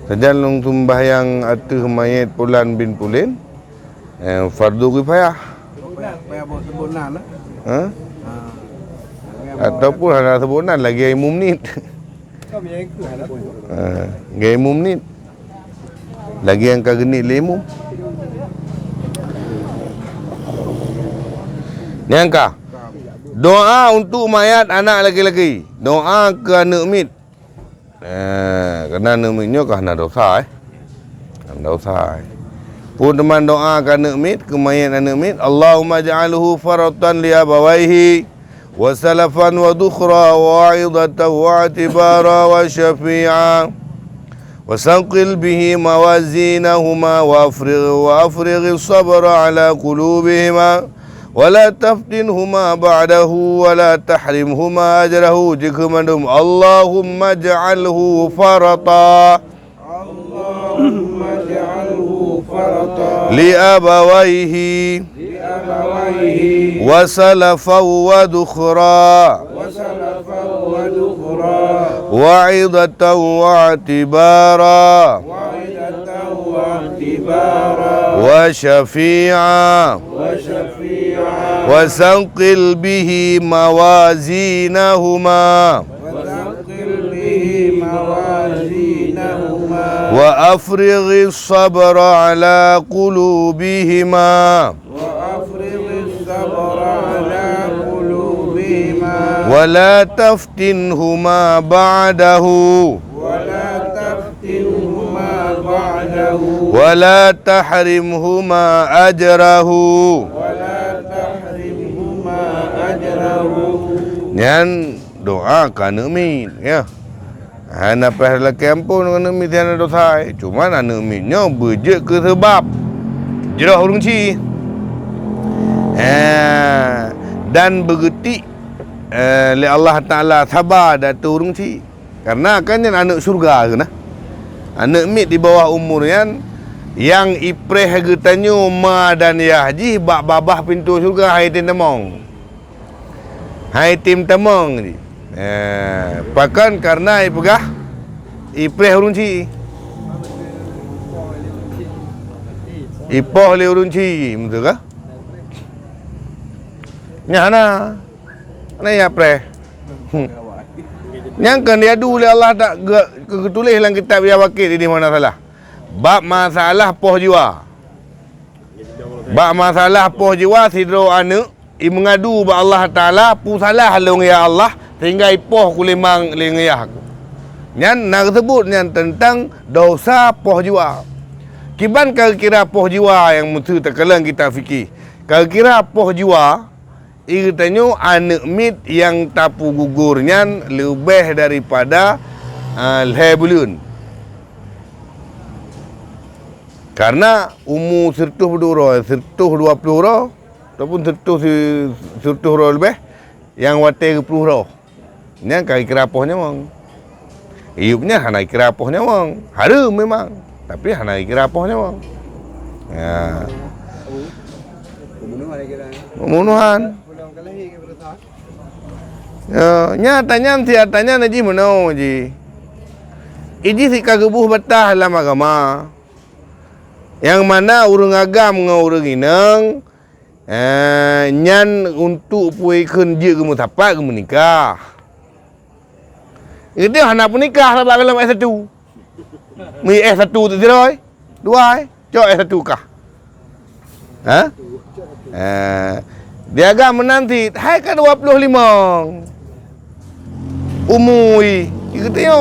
Sejalung sembahyang atas mayat Pulan bin Pulin, fardu kifayah. Ha? Ataupun hana sebulan lagi 5 minit. Gaya 5 menit. Lagi yang kagenit 5. Ni angka. Doa untuk mayat anak lelaki. Doa ke anak mit. Kerana anak mitnya kena dosa Kena dosa Pun teman doa ke anak mit, ke mayat anak mit, Allahumma ja'alhu faratan li abawaihi wa salafan wa dukhra wa wa'idatan wa atibara wa syafi'a wa sanqil bihi mawazinahuma wa afrighi sabra ala qulubihima wa la taftinhuma ba'dahu wa la tahrimhuma ajrahu jikumandum Allahumma ja'alhu farata li abawaihi wa salafan wa dukhra wa 'idatan wa atibara wa syafi'a wa sanqil bihi mawazinahuma wa afrighi sabra ala qulubihima wa la taftinhuma ba'dahu wa la tahrimhuma ajrahu. Nyan doa kana mit ya. Hana pahla kampung kana mit hana dosa. Cuma anak mitnya berje ke sebab jerah urung ci. Dan bergetik oleh Allah Taala sabar datu urung ci. Karena kan yang anak surga kena. Anak mit di bawah umur yang ipreh getanya ma dan ya haji bak babah pintu surga hai tim temong. Hai tim temong ni. Pakan karena ipegah ipreh urunci. Ipoh le urunci betul ke? Nyana. Ana ya preh. Yang kan dia dulu Allah tak ketulis dalam kitab dia wakil ini mana salah. Bab masalah poh jiwa. Bab masalah poh jiwa sidro anak mengadu ba Allah Taala pu salah long ya Allah sehingga ipoh ku limang lengayah aku. Nyan nak sebut nyan tentang dosa poh jiwa. Kiban kira poh jiwa yang mesti terkelang kita fikir. Kira poh jiwa iritanya anak mit yang tapu gugurnya lebih daripada lebulun. Karena umur 120 ataupun 120 lebih yang watai 10 roh. Nya kira pohnya mang. Iupnya hana kira pohnya mang. Harum memang, tapi hana kira pohnya mang. Ya. Pembunuhan. Nyatanya naji menau ji. Ini si kagebuh betah dalam agama. Yang mana urang agam dengan urang inang nyan untuk puai kerja ke mutapak ke menikah. Itu hana pun nikah lah dalam S1. Mi S1 tu tiroi. 2 cok S1 kah? Ha? Dia agak menanti hai ka 25 umur kita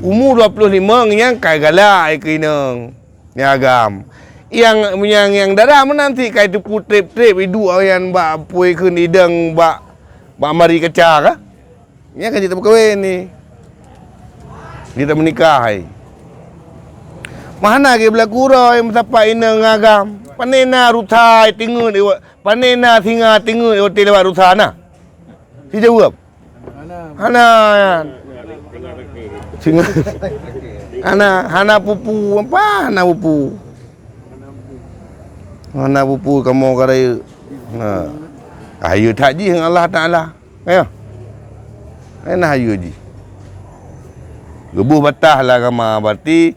umur 25 yang kai galak ke inang ni agam yang darah menanti kai tu putrip-trip hidup yang bak puai ke nidang bak mari kecah kah nya kan kita berkahwin ni kita menikah hai mana ke berlaku yang sampai inang agam panena rutai tinggal dia panena singa tinggal di hotel lewat rusana. Si jawab. Hana. Singa. Hana pupu apa? Hana pupu. Hana pupu kamu kaya. Ayu tak ji Allah Taala. Ya. Enak ayu ji. Gebuh batah lah ramah. Berarti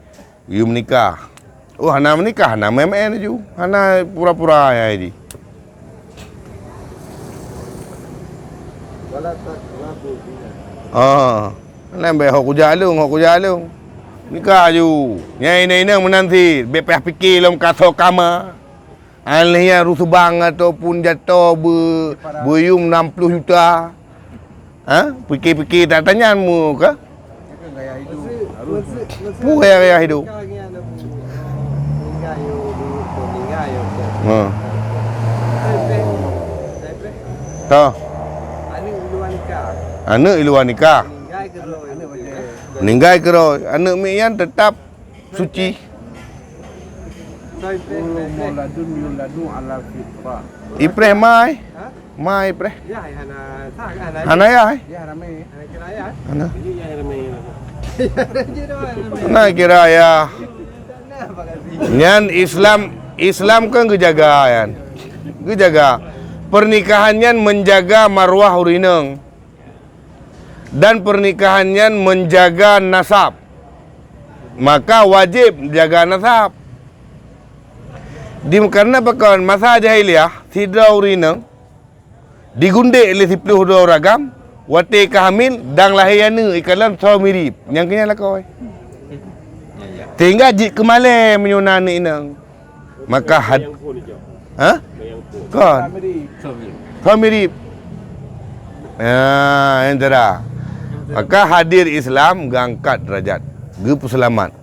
you menikah. Oh, Hana menikah. Hana MN je. Hana pura-pura ya ini. Lambai hok kujalung. Nikah ju. Nyai ini menanti. Bepah fikir lam kata kama. Alihnya rusubang ataupun jatuh buyum 60 juta. Fikir-fikir tak tanya mu ke? Gaya hidup. Tahu. Anak iluan nikah. Meninggal keroi. Anak mian tetap suci. Ipreh mai. Mai ipreh. Hana ya. Hana. Nah kira ya. Nyan Islam kan kejaga yan. Kejaga. Pernikahannya menjaga marwah urineng. Dan pernikahannya menjaga nasab. Maka wajib jaga nasab. Karena bakawan masa jahiliyah sidra urineng digundik oleh 72 ragam wate kahamil dang lahiyana ikalan so mirip yang kena lah kau. Tinggal jik kemale menyunan inang. Maka Kan. So mirip. Entera. Maka hadir Islam gangkat derajat. Ge selamat.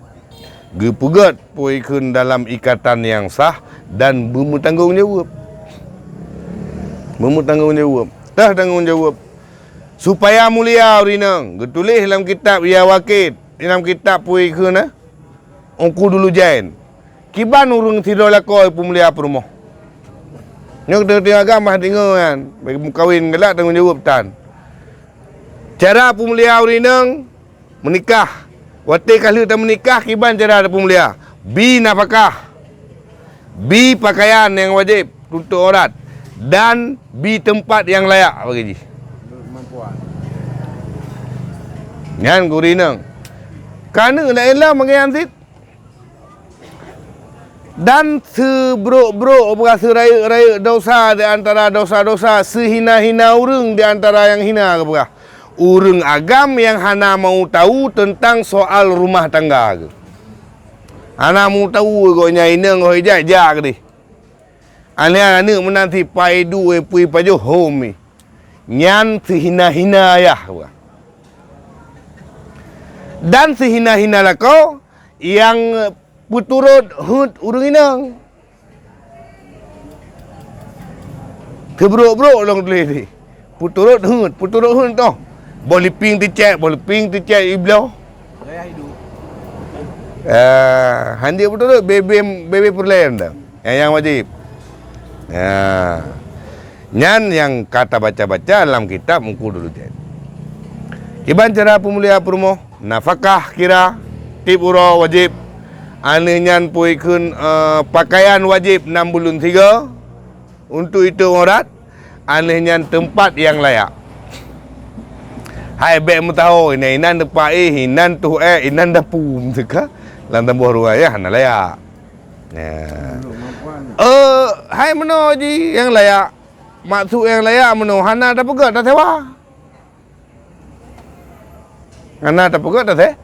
Ge pegat poikeun dalam ikatan yang sah dan bertanggungjawab. Bertanggungjawab. Tah tanggungjawab. Supaya mulia urinang. Getulis dalam kitab ya wakid. Dalam kitab poikeun ongku dulu jain. Kiban urang tido lakoi pemulia perumoh. Nyok dia agama tinggal kan. Bagi kawin gelak tanggungjawab tan. Cara pemulia urinang menikah. Wate kalau tak menikah kiban cara ada pemulia. B nafkah. B pakaian yang wajib untuk aurat dan B tempat yang layak bagi ji. Nyan gurinang. Karena lain-lain mengayan sit. Dan sebrok-brok berasa raya dosa di antara dosa-dosa sehina-hina urang di antara yang hina ke berah. Urang agam yang hana mau tahu tentang soal rumah tangga ke. Hana mau tahu kau nyai neng kau hijak-jak deh. Anak-anak menanti paidu pui paju home. Nyan sehina-hina ayah ke. Dan sehina-hina lah kau yang puturut hut urang inang. Kebrok-brok long tulis ni. Puturut hut tu. Boleh ping ticek iblau. Saya hidup. Handi puturut bebe perlayan dah. Yang wajib. Nyan yang kata baca-baca dalam kitab mungku dulu je. Kiban cara pemulia perumoh, nafkah kira tip uro wajib. Anenyan poikeun pakaian wajib 6 bulan 3 untuk itu aurat. Anenyan tempat yang layak. Hai bek mu tahu ini inan depa hinan tu inan dapum seka lantam buah ruaya hana layak. Hai meno ji yang layak. Maksud yang layak meno hana dah pegat dah sewa. Hana dah pegat dah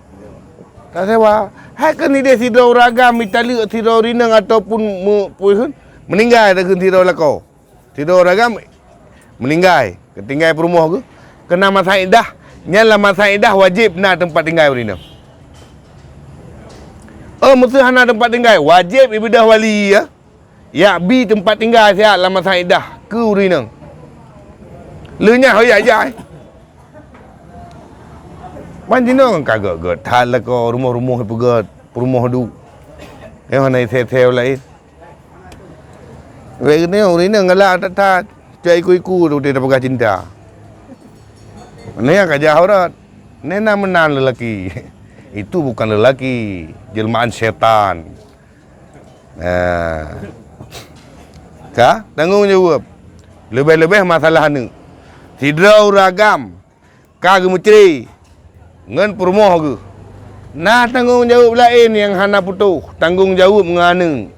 tak sewa. Hai kan ni dia sidau ragam mitalik sidau rinang ataupun meninggal dengan sidau lakau. Sidau ragam meninggal, ketinggal perumah ke. Kena masa idah. Nyalah masa idah wajib nak tempat tinggal rinang. Mesti hana tempat tinggal wajib ibadah wali ya. Ya bi tempat tinggal siap lama masa idah ke rinang. Leunya hoya ajai. Manjino kan kagak hal lah kau rumah-rumah pegat, rumah du. Yang mana tel lain. Wei ni orang ni ngalak tak cai iku tu dia pegang cinta. Ni yang kajah aurat. Ni nama lelaki. Itu bukan lelaki, jelmaan setan. Tanggungjawab. Lebih-lebih masalah ni. Sidra ragam. Kagak menteri. Ngan permoh ke. Nah tanggungjawab lain yang hana putuh. Tanggungjawab mengana.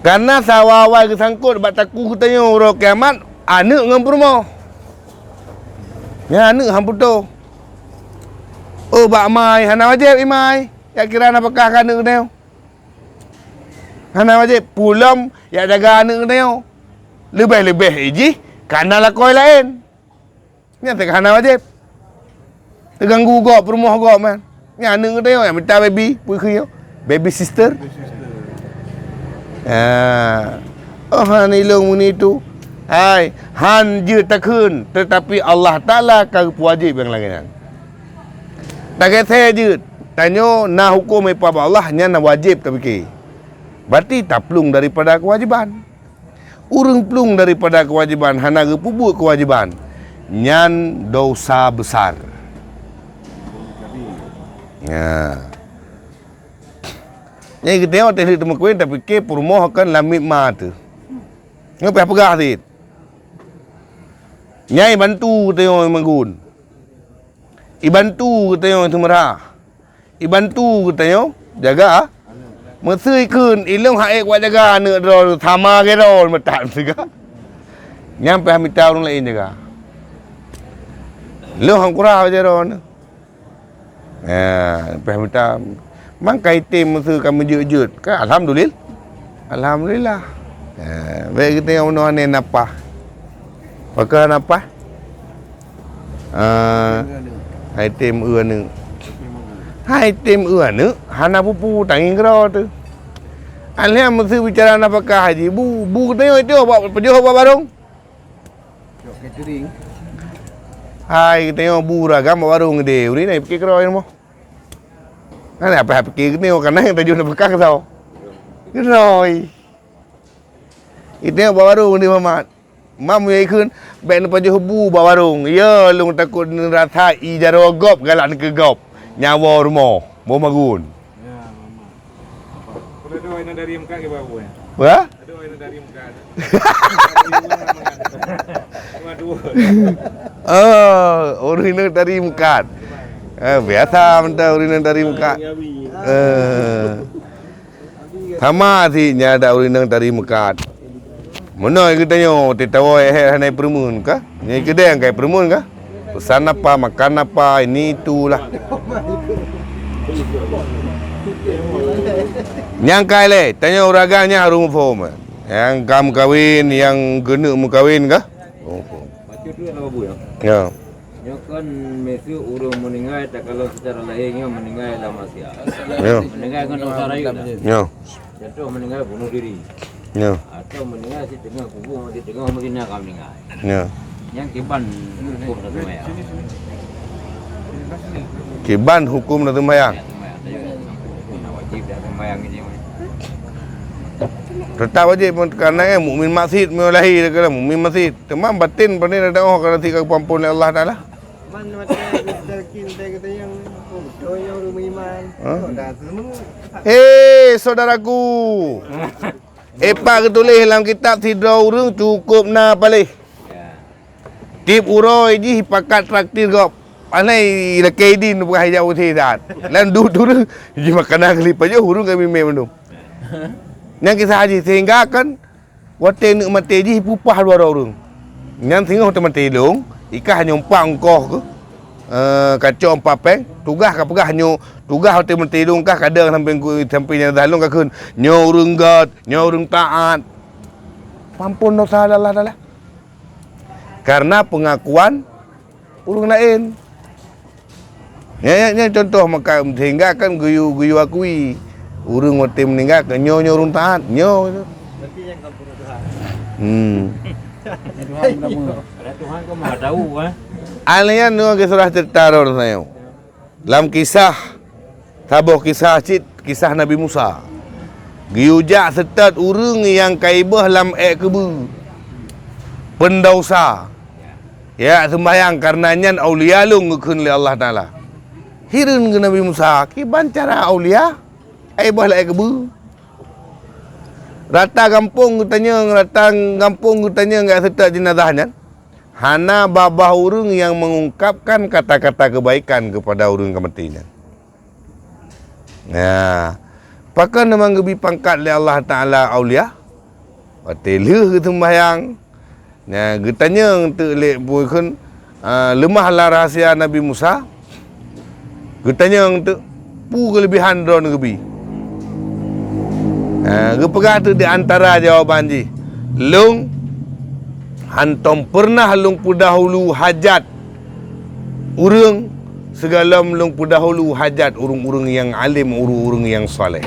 Karena sawawai kesangkut bat taku katanya orang kiamat anak dengan perumah. Ya anak hang putuh. Oh bak mai hana wajib imai. Ya kira apakah anak dia? Hana wajib pulam ya jaga anak dia. Lebih-lebih iji karena lakoi lain. Ni tak hana wajib. Terganggu gak perumah gak man. Ni anak dia yang minta baby, punya baby sister. Oh han ilung muni tu. Hai, han je takun tetapi Allah Taala kau wajib yang lain. Tak kata je. Tanya na hukum apa Allah nya na wajib tak fikir. Berarti tak pelung daripada kewajiban. Urang pelung daripada kewajiban hana pupuk kewajiban. Nyan dosa besar. Ya. Ni kita tengok tadi teman kuih tapi ke perumah kan lamit mata. Ngapa pegah dit? Nyai bantu tengok menggun. Ibantu tengok itu merah. Ibantu tengok jaga. Mesui kun ilung haek wa jaga anak ro thama ke ro metan juga. Nyampe hamita orang lain jaga. Lu hang kurang aja ro. Ya, hamita mang kaitim mesui kami jujut. Ka alhamdulillah. Alhamdulillah. Baik kita yang mana ni napa? Pakai napa? Item ni. Item ni. Hana pupu tanging kau tu. Alhamdulillah mesti bicara apakah haji. Bu tengok itu apa pejuh apa barung? Catering. Hai tengok bu ragam barung dia. Uri ni pergi kau ni mo. Ana apa pergi ni kan yang tajuk nak bekak tau. Geroi. Itu bawarung ni Mamat. Mam ye kun ben pejuh bu bawarung. Ya lung takut rasa ijaro gop galak ke gop. Nyawa rumah. Mau magun. Ya, mama. Kalau ada orang dari muka ke bawah ya? Wah? Ada orang dari muka. Cuma dua. Urina dari mukat. Biasa mentah urina dari mukat. Sama sih ada urina dari mukat. Mana kita nyo tetawa naik permun kah? Ni kedai yang kayak permun kah? Pesan apa, makan apa, ini itulah. Yang kale, tanya uraganya harum form. Yang kamu kawin, yang genu mu kawin kah? Oh. Baca tu apa bu ya? Ya. Ya kan mesti urung meninggal tak kalau secara lahirnya meninggal lah masih. Ya. Meninggal kan dosa rayu dah. Ya. Jatuh meninggal bunuh diri. Ya. Atau meninggal di tengah kubur di tengah mungkin nak meninggal. Ya. Yang kiban hukum dah semaya. Kiban hukum dah sembahyang. Wajib dah sembahyang ini. Tetap wajib kerana mukmin masjid mulai dekat mukmin masjid. Temam batin pandai ada oh kerana tiga pampun Allah Taala. Man macam terkin kata yang betul yang beriman. Dah semua. Saudaraku. Epa ketulis dalam kitab Sidra Urang cukup na palih. Tip uroi ji pakat traktir gop. Anai lekaidin bukan jauh tidak. Lan dulu ji makanan kali aja hurung kami memang. Yang kisah haji sehingga kan wate nak mati ji pupah dua orang. Yang sehingga hotel mati dong, ikah nyompang koh ke. Kacau papeng, tugas ka pegah nyo, tugas hotel mati dong kah kadang sampai nya dalung ka kun. Nyo urang gat, nyo urang taat. Pampun dosa Allah Taala. Karena pengakuan urang lain. Ya contoh maka sehingga kan guyu akui urang mati meninggal ke nyo urang taat nyo. Berarti yang kampung Tuhan. Tuhan kau maha tahu kan. Alnya nu ke surah cerita orang saya. Dalam kisah tabuh kisah kisah Nabi Musa. Giujak setat urang yang kaibah lam kebu. Pendausa. Ya sembahyang karenanya aulia lu ngukun li Allah Taala. Hirun ke Nabi Musa, ki bancara aulia kaibah la kebu. Rata kampung tanya enggak setat jenazahnya. hana babah urang yang mengungkapkan kata-kata kebaikan kepada urang kematinya. Ya. Pakai memang gebi pangkat oleh Allah Taala aulia. Batelu ke sembahyang. Ya, getanya untuk lek bukan lemahlah rahsia Nabi Musa. Getanya untuk kelebihan drone gebi. Gepegah tu di antara jawapan ji. Lung hantom pernah lung pudahulu hajat urang segala lung pudahulu hajat urang-urang yang alim, urang-urang yang soleh.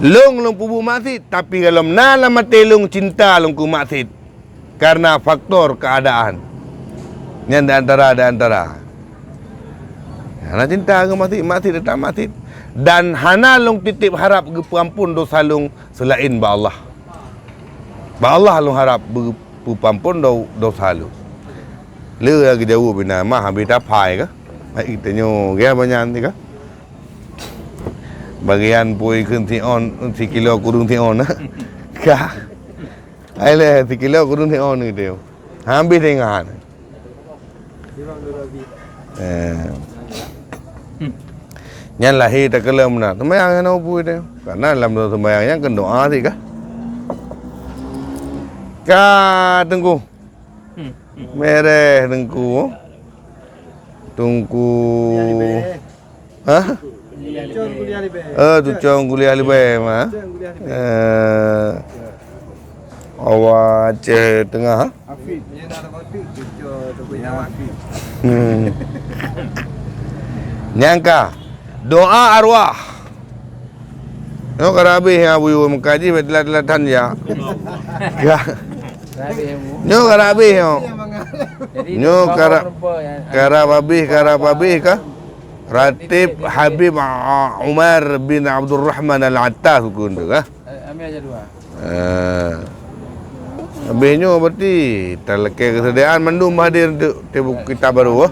Lung pubu masjid, tapi kalau nala mati lung cinta lung ku masjid karena faktor keadaan. Yang di antara. Hana cinta ke masjid datang masjid. Dan hana lung titip harap ke pengampun dosa lung selain ba Allah. Ba Allah lung harap pengampun dosa lung. Le lagi jauh bina mah habis tapai ke? Baik kita nyo dia banyak ni ke? Bagian pui kun si on si kilo kurung si on. Ka. Ai le si kilo kurung si on ni dia. Habis dengan. Nyan lahir tak kelam na. Sembahyang yang pui dia. Karena dalam sembahyangnya kan doa sih kah? Ka tunggu. Mereh tunggu. Tunggu. Hah? Tu cong kuliah lebih mah. Awak Aceh Tengah. Afid, dia nak waktu tu punya Afid. Nyangka doa arwah. No karabi yang abu mengkaji betelat-telatan ya. No karabi yo. No karababi kah? Ratib Habib Umar bin Abdul Rahman Al-Attas kun tu kah? Ambil aja dua. Habisnya berarti terlekai kesediaan mandum hadir untuk tebuk kita baru.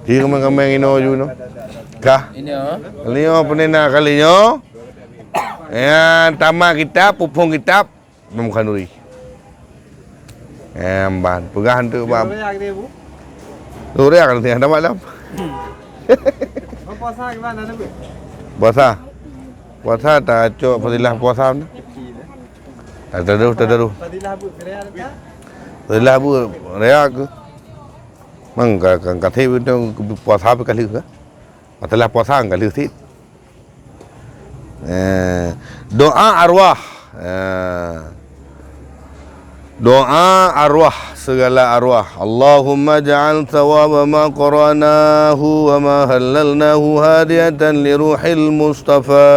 Dia kemang-kemang ino juga no. Kah? Kalinya penena kalinya. Ya, tamat kitab, pupung kitab, memkanuri. Ban, pegahan tu bab. Sore akan tengah dah malam. Puasa gimana tu? Puasa. Puasa tak cok fadilah puasa ni. Tadaruh. Fadilah bu kerja ada? Fadilah bu rea ke? Mang kan kathe itu puasa berkali ke? Fadilah puasa kali sih. Doa arwah. Doa arwah segala arwah. Allahumma ja'al thawaba ma qaranahu wa ma halalnahu hadiyatan li ruhil Mustafa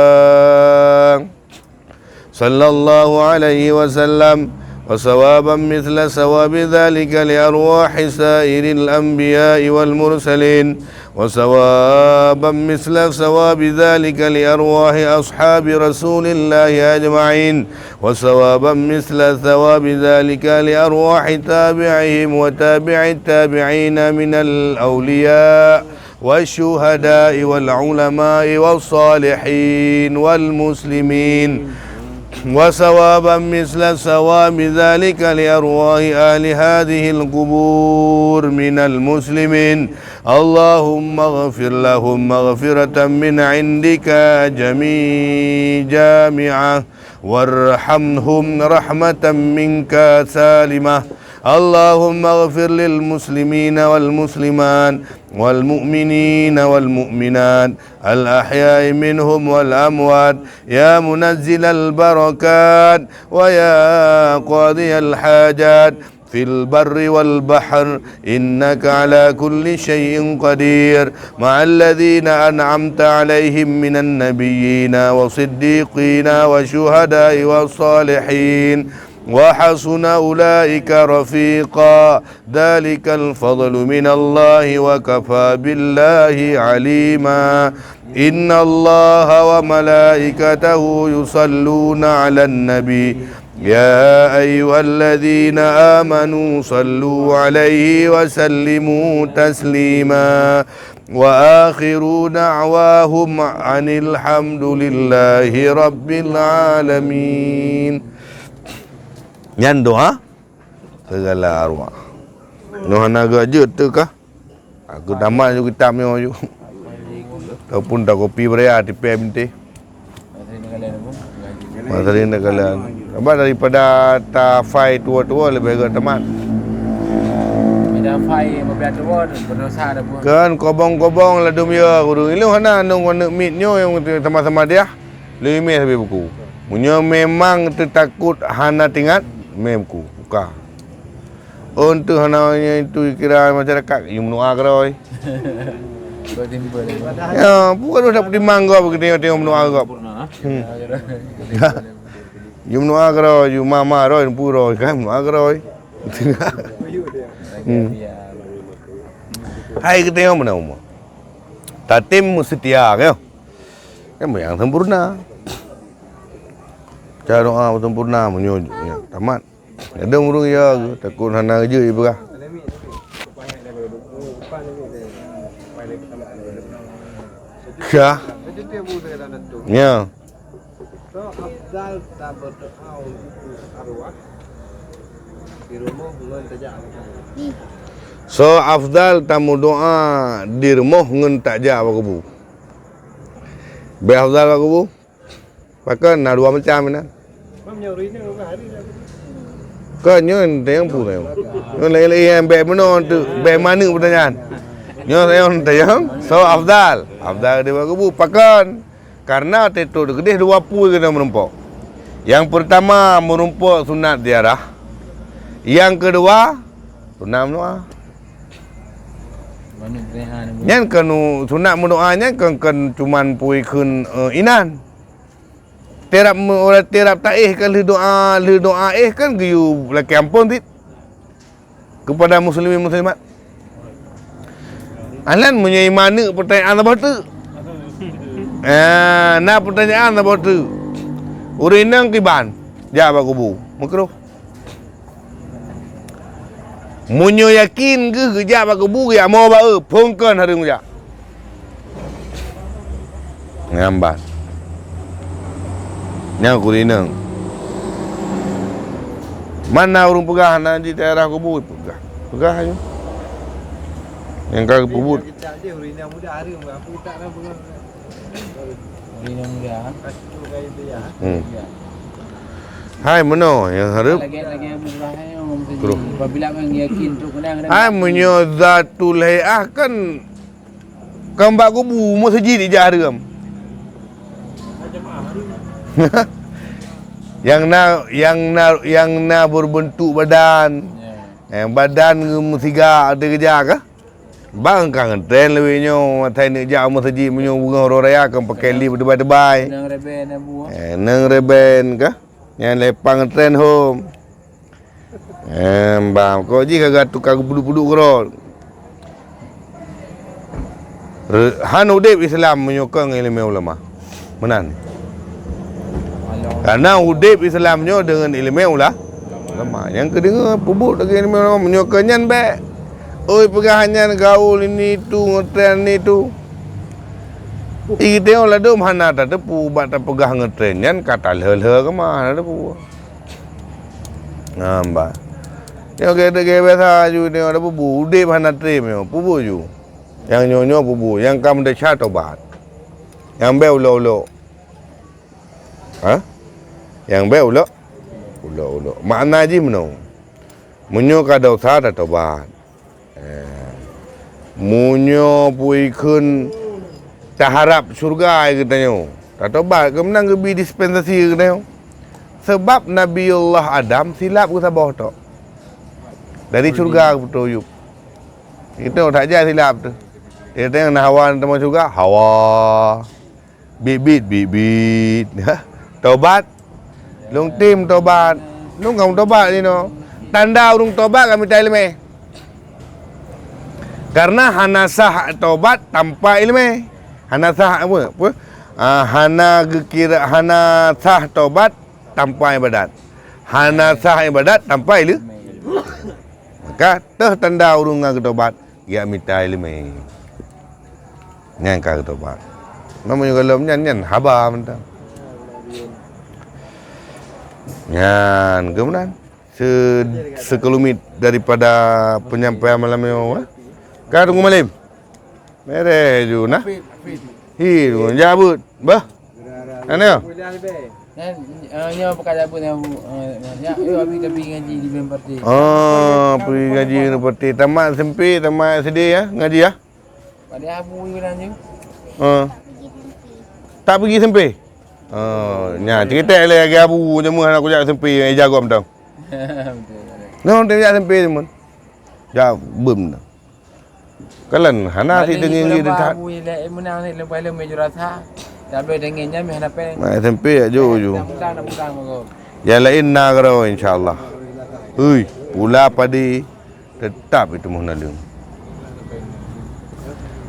sallallahu alaihi wasallam wa sawaban mithla sawabi dhalika li arwahi sairil anbiya'i wal mursalin وثوابا مثل ثواب ذلك لأرواح أصحاب رسول الله أجمعين وثوابا مثل ثواب ذلك لأرواح تابعهم وتابع التابعين من الأولياء والشهداء والعلماء والصالحين والمسلمين وثوابا مثل ثواب ذلك لأرواح أهل هذه القبور من المسلمين اللهم اغفر لهم مغفرة من عندك جامعة وارحمهم رحمة منك سالمة اللهم اغفر للمسلمين والمسلمات والمؤمنين والمؤمنات الأحياء منهم والأموات يا منزل البركات ويا قاضي الحاجات في البر والبحر إنك على كل شيء قدير مع الذين أنعمت عليهم من النبيين والصديقين والشهداء والصالحين وحسن أولئك رفيقا ذلك الفضل من الله وكفى بالله عليما إن الله وملائكته يصلون على النبي يا أيها الذين آمنوا صلوا عليه وسلموا تسليما وآخر دعواهم عن الحمد لله رب العالمين. Nyan doa segala arwah. Nuhana gaje tu kah? Aku tamat juga kitab ni ju. Ataupun tak kopi beria di PMT. Masa ni nak kalian. Apa daripada tak fight tua-tua lebih agak tamat. Ada fai mobil tua berdosa ada pun. Kan kobong-kobong lah dum ya guru. Ilu hana nung wana mitnyo yang sama-sama dia. Lima habis buku. Munyo memang tertakut hana tingkat memku buka. Untuk hana itu kira masyarakat yang menua keroi. Kau timbul. Ya, bukan dah pergi mangga begitu tengok menua keroi. Yang menua keroi, yang mama keroi, puro kan menua keroi. Hai kita tengok mana umur. Tatim setia kan? Kan yang sempurna. Cara doa sempurna menyujuk ya, tamat. Ada murung ya takut hana kerja je berah. Ya. Ya. So afdal tak berdoa untuk arwah di rumah ngan tajak. So afdal tamu doa di rumah ngan tajak bakubu. Be afdal bakubu. Pakai nak dua macam ni. Nyori ni berapa hari dah? Kan nyon tayang pu tayang. Nyon lai yang be mana tu, be mana pertanyaan. Nyon tayang tayang. So afdal dia bakubu pakan. Karena teto gede dua pu kita merumpok. Yang pertama merumpok sunat ziarah. Yang kedua sunat mendoa. Nyan kanu sunat mendoanya kan cuman pui kun inan. Terap orang terap taih kan li doa kan giu laki ampun tit kepada muslimin muslimat. Alan punya mana pertanyaan apa tu? Nak pertanyaan apa tu? Urinang kiban. Jawab kubu. Makruh. Munyo yakin ke jawab kubu ya mau ba pongkan hari muja. Ngambas. Yang kurinang. Mana urung pegah nak di daerah kubu pegah. Pegah aja. Yang kau pubut. Kita je urina muda hari apa tak nak pegang. Urina muda. Kacu kayu tu ya. Hai meno yang harap. Lagi berbahagia. Apabila orang yakin tu kadang-kadang. Hai menyo zatul hayah kan kambak kubu masjid di jarum. yang na berbentuk badan. Yang badan musiga ada kerja ke? Bang kan tren lewinyo matai nak jauh masjid menyo bunga orang raya kan pakai lift debai-debai. Nang reben abu. Nang reben ke? Yang lepang tren home. Bang kau ji kagak tukar buduk-buduk kerol. Han udip Islam menyokong ilmu ulama. Menan. Karena udip Islamnya dengan ilmu ulama. Yang kedua pubut dengan ilmu ulama menyokongnya baik. Oi pegahannya gaul ini tu ngetren ni tu. Iki tengok lah dom hana tak tepu bat tak pegah ngetren kan kata leh-leh ke mah ada pu. Nambah. Tengok ke biasa ju tengok ada pubu udip hana trem yo pubu ju. Yang nyonyo pubu, yang kamu dah chat obat. Yang be ulo-ulo. Ha? Yang be ulo. Ulo-ulo. Makna ji meno. Munyo ka dosa dah tobat. Munyo pui kun tak harap syurga katanya. Tak tobat ke menang ke bi dispensasi katanya. Sebab Nabiullah Adam silap ke sabah tok. Dari syurga ke petunjuk. Kita tak jadi silap tu. Dia tengok nak Hawa teman syurga, Hawa. Bibit. Tobat. Long tim tobat. Long kamu tobat ni no. Tanda urung tobat kami tak ilmu. Karena hana sah tobat tanpa ilmu. Hana sah apa? Hana kira hana sah tobat tanpa ibadat. Hana sah ibadat tanpa ilmu. Maka tanda urung ngak tobat ya minta ilmu. Nyan ka tobat. Namanya kalau nyan haba mentang. Nyan kemudian sekelumit daripada penyampaian malam ini. Kan tunggu malam. Mere ju nah. Hi, jabut. Bah. Ana. Nya pakai apa nya habis tapi ngaji di Memparti. Pergi ngaji seperti tamat SMP, tamat SD ya, ngaji ya. Pada abu nanya. Tak pergi SMP. Nya cerita lagi abu cuma aku jak SMP yang jago betul. Betul. No, dia jak SMP cuma. Jak bum. Kalan hana ti dengan dia tak. Abu ile menang ni lepas le majorata. Tapi dengannya meh hadapan. SMP ya jo. Mudang mo. Yang lain nak kau insyaAllah. Hui, pula padi tetap itu muhnalung.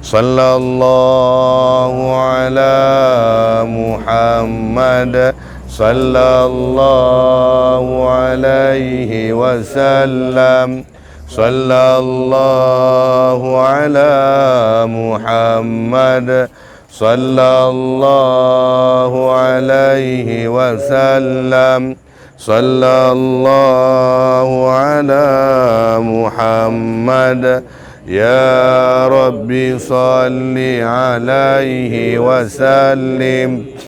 Sallallahu ala Muhammad sallallahu alaihi wasallam. Sallallahu ala Muhammad sallallahu alaihi wasallam. Sallallahu ala Muhammad. Ya Rabbi salli alaihi wasallim.